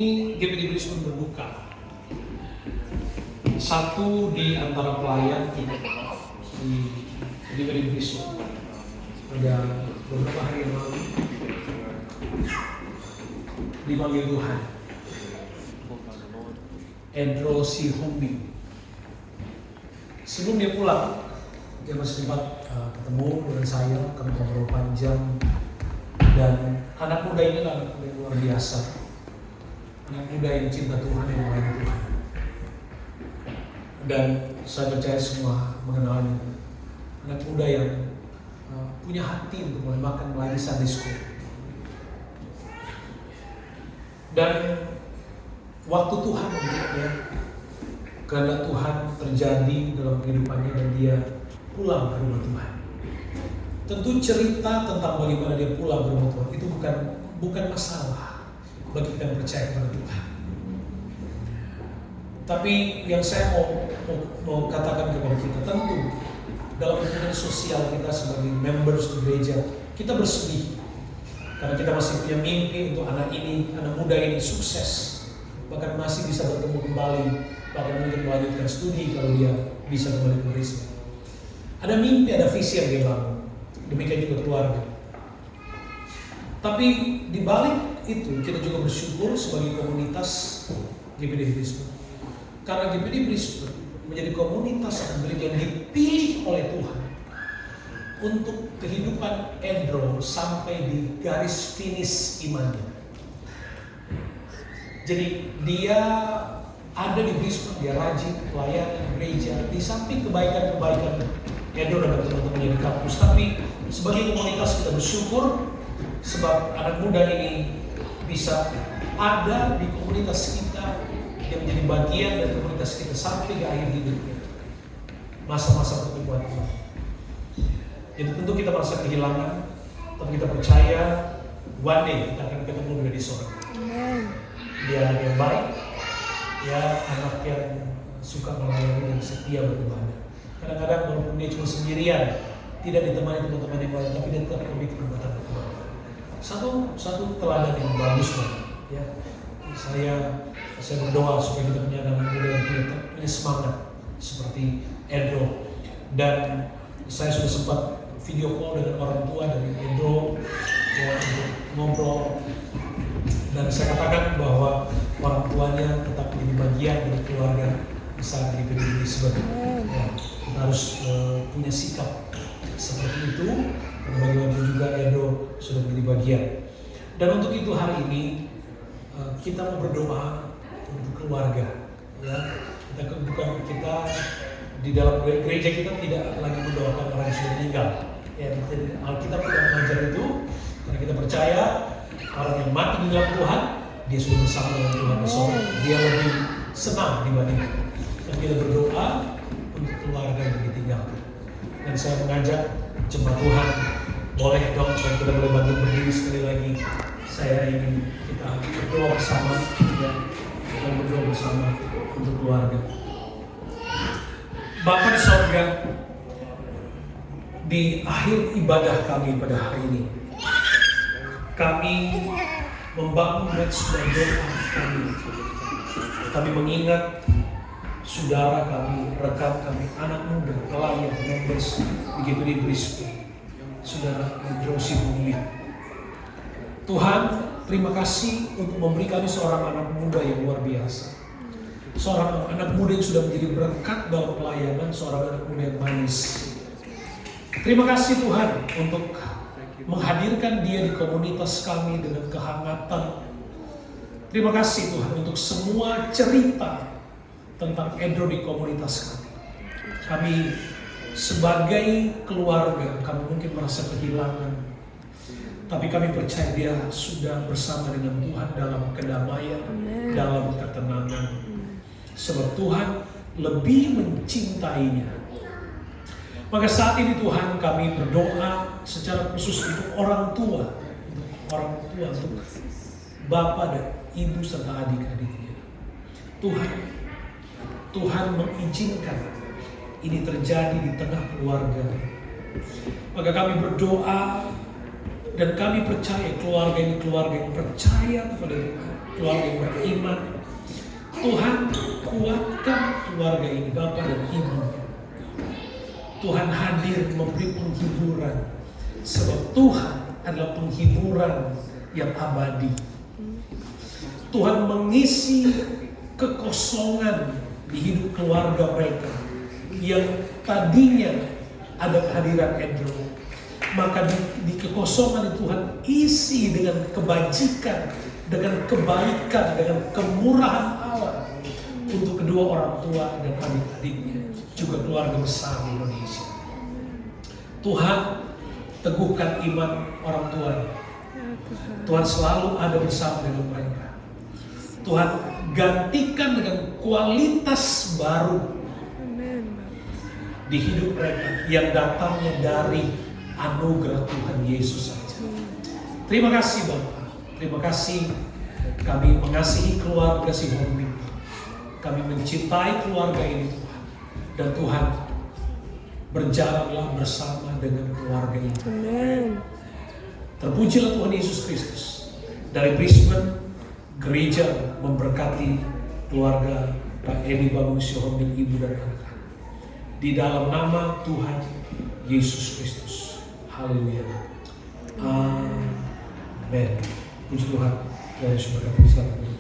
GPD Brisbane berbuka. Satu di antara pelayan di GPD Brisbane pada beberapa hari yang lalu dipanggil Tuhan, Andrew C. Humbi. Sebelum dia pulang, dia masih sempat ketemu dengan saya, kami ngobrol panjang, dan anak muda ini anak muda yang luar biasa. Anak muda yang cinta Tuhan, yang melayani Tuhan. Dan saya percaya semua mengenalnya. Anak muda yang punya hati untuk melayani Sunday School. Dan waktu Tuhan menjadinya, kehendak Tuhan terjadi dalam kehidupannya dan dia pulang ke rumah Tuhan. Tentu cerita tentang bagaimana dia pulang ke rumah Tuhan itu bukan masalah bagi kita yang percaya kepada Tuhan. Tapi yang saya mau katakan kepada kita, tentu dalam hubungan sosial kita sebagai members gereja, kita bersedih karena kita masih punya mimpi untuk anak muda ini sukses, bahkan masih bisa bertemu kembali, bahkan mungkin melanjutkan studi kalau dia bisa kembali ke Brisbane. Ada mimpi, ada visi yang dia bangun. Demikian juga keluarga. Tapi di balik itu kita juga bersyukur sebagai komunitas GPD Brisbane. Karena GPD Brisbane menjadi komunitas gereja yang dipilih oleh Tuhan untuk kehidupan Andrew sampai di garis finish imannya. Jadi dia ada di Brisbane, dia rajin pelayanan gereja, di samping kebaikan-kebaikan Andrew dan teman-teman di kampus. Tapi sebagai komunitas kita bersyukur sebab anak muda ini bisa ada di komunitas kita yang menjadi bagian dari komunitas kita sampai ke akhir hidupnya, masa-masa pertumbuhan Tuhan. Jadi tentu kita merasa kehilangan, tapi kita percaya one day kita akan ketemu dia di sorga. Dia anak yang baik, dia anak yang suka melayani dan setia beribadah. Kadang-kadang walaupun dia cuma sendirian, tidak ditemani teman-teman yang lain, tapi dia tetap komitmen berkata Tuhan. Satu teladan yang bagus banget, ya. Saya berdoa supaya kita punya anak muda yang punya semangat seperti Andrew. Dan saya sudah sempat video call dengan orang tua dari Andrew, ya, untuk ngobrol. Dan saya katakan bahwa orang tuanya tetap menjadi bagian dari keluarga besar di Brisbane. Ya, kita harus punya sikap seperti itu. Bagaimana juga Andrew sudah menjadi bagian. Dan untuk itu hari ini kita mau berdoa untuk keluarga. Ya, kita di dalam gereja kita tidak lagi mendoakan orang yang sudah meninggal. Ya, Alkitab tidak mengajar itu karena kita percaya orang yang mati di dalam Tuhan dia sudah bersama dengan Tuhan besok. Dia lebih senang dibanding. Dan kita berdoa untuk keluarga yang ditinggalkan. Dan saya mengajak jemaat Tuhan, boleh dong supaya kita boleh bantu berdiri sekali lagi. Saya ingin kita berdoa bersama, ya, kita berdoa bersama untuk keluarga. Bapa di sorga, di akhir ibadah kami pada hari ini, kami membangun dan doa kami. Kami mengingat saudara kami, rekan kami, anak muda, pelayan, members di GPD Brisbane, saudara Andrew C. Humbi. Tuhan, terima kasih untuk memberi kami seorang anak muda yang luar biasa. Seorang anak muda yang sudah menjadi berkat dalam pelayanan, seorang anak muda yang manis. Terima kasih Tuhan untuk menghadirkan dia di komunitas kami dengan kehangatan. Terima kasih Tuhan untuk semua cerita tentang Andrew di komunitas kami. Kami sebagai keluarga, kami mungkin merasa kehilangan. Tapi kami percaya dia sudah bersama dengan Tuhan dalam kedamaian, dalam ketenangan. Sebab Tuhan lebih mencintainya. Maka saat ini Tuhan kami berdoa secara khusus untuk orang tua, untuk bapak dan ibu serta adik-adiknya. Tuhan mengizinkan ini terjadi di tengah keluarga. Maka kami berdoa dan kami percaya keluarga ini keluarga yang percaya kepada Tuhan. keluarga yang beriman. Tuhan, kuatkan keluarga ini, Bapak dan Ibu. Tuhan hadir memberi penghiburan, sebab Tuhan adalah penghiburan yang abadi. Tuhan mengisi kekosongan di hidup keluarga mereka yang tadinya ada kehadiran Andrew. Maka di kekosongan itu Tuhan isi dengan kebajikan, dengan kebaikan, dengan kemurahan Allah untuk kedua orang tua dan adik-adiknya, juga keluarga besar di Indonesia. Tuhan, teguhkan iman orang tua. Tuhan selalu ada bersama dengan mereka. Tuhan, gantikan dengan kualitas baru di hidup mereka yang datangnya dari anugerah Tuhan Yesus saja. Terima kasih Bapak. Terima kasih, kami mengasihi keluarga si Homi. Kami mencintai keluarga ini Tuhan. Dan Tuhan, berjalanlah bersama dengan keluarga ini. Amen. Terpujilah Tuhan Yesus Kristus. Dari Brisbane, gereja memberkati keluarga Pak Edi Bagus Yohomin, ibu dan anak-anak. Di dalam nama Tuhan Yesus Kristus. Haleluya. Amin. Puji Tuhan. Tuhan Yesus berkati. Selamat.